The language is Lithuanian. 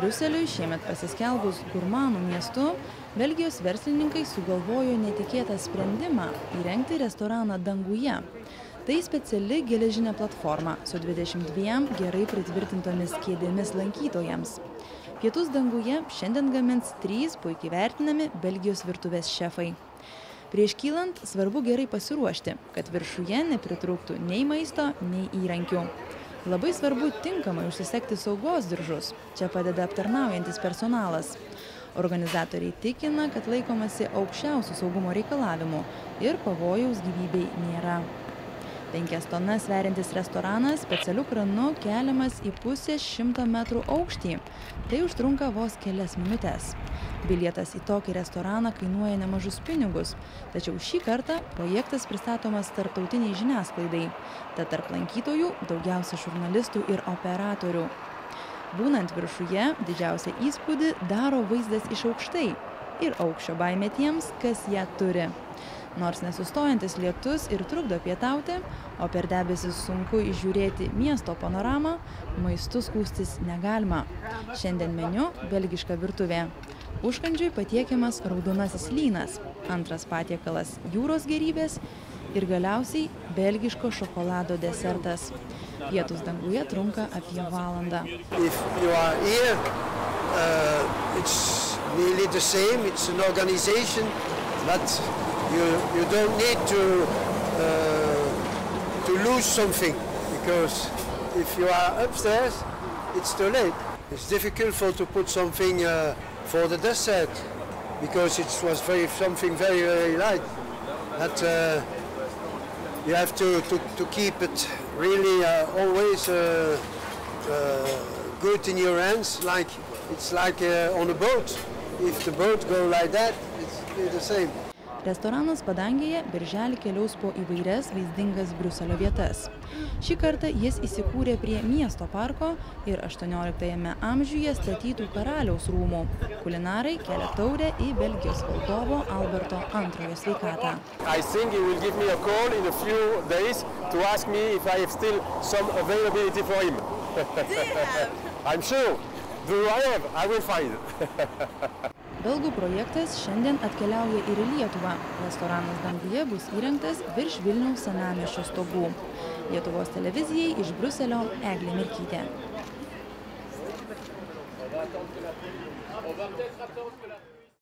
Briuseliui šiemet pasiskelbus gurmanų miestu, Belgijos verslininkai sugalvojo netikėtą sprendimą įrengti restoraną danguje. Tai speciali geležinė platforma su 22 gerai pritvirtintomis kėdėmis lankytojams. Pietus danguje šiandien gamins 3 puikiai vertinami Belgijos virtuvės šefai. Prieš kylant svarbu gerai pasiruošti, kad viršuje nepritrūktų nei maisto, nei įrankių. Labai svarbu tinkamai užsisegti saugos diržus. Čia padeda aptarnaujantis personalas. Organizatoriai tikina, kad laikomasi aukščiausių saugumo reikalavimų ir pavojaus gyvybei nėra. 5 tonas sveriantis restoranas specialiu kranu keliamas į pusės 100 metrų aukštį. Tai užtrunka vos kelias minutės. Bilietas į tokį restoraną kainuoja nemažus pinigus, tačiau šį kartą projektas pristatomas tarptautiniai žiniasklaidai. Tad tarp lankytojų daugiausia žurnalistų ir operatorių. Būnant viršuje, didžiausią įspūdį daro vaizdas iš aukštai ir aukščio baimė tiems, kas ją turi. Nors nesustojantis lietus ir trukdo pietauti, o per debesis sunku įžiūrėti miesto panoramą, maistu skųstis negalima. Šiandien meniu belgiška virtuvė. Užkandžiui patiekiamas raudonasis lynas, antras patiekalas jūros gėrybės ir galiausiai belgiško šokolado desertas. Pietus danguje trunka apie valandą. You don't need to lose something, because if you are upstairs, it's too late. It's difficult to put something for the dessert, because it was something very light. That you have to keep it really always good in your hands, like it's like on a boat. If the boat go like that, it's the same. Restoranas Padangėje birželį keliaus po įvairias vaizdingas Briuselio vietas. Šį kartą jis įsikūrė prie miesto parko ir 18 amžiuje statytų karaliaus rūmų. Kulinarai kelia taurę į Belgijos valdovo Alberto II sveikatą. I think he will give me a call in a few days to ask me if I have still some availability for him. Do you have? I'm sure. Do I have? I will find. Belgų projektas šiandien atkeliauja ir į Lietuvą. Restoranas danguje bus įrengtas virš Vilniaus senamiesčio stogų. Lietuvos televizijai iš Briuselio Eglė Merkytė.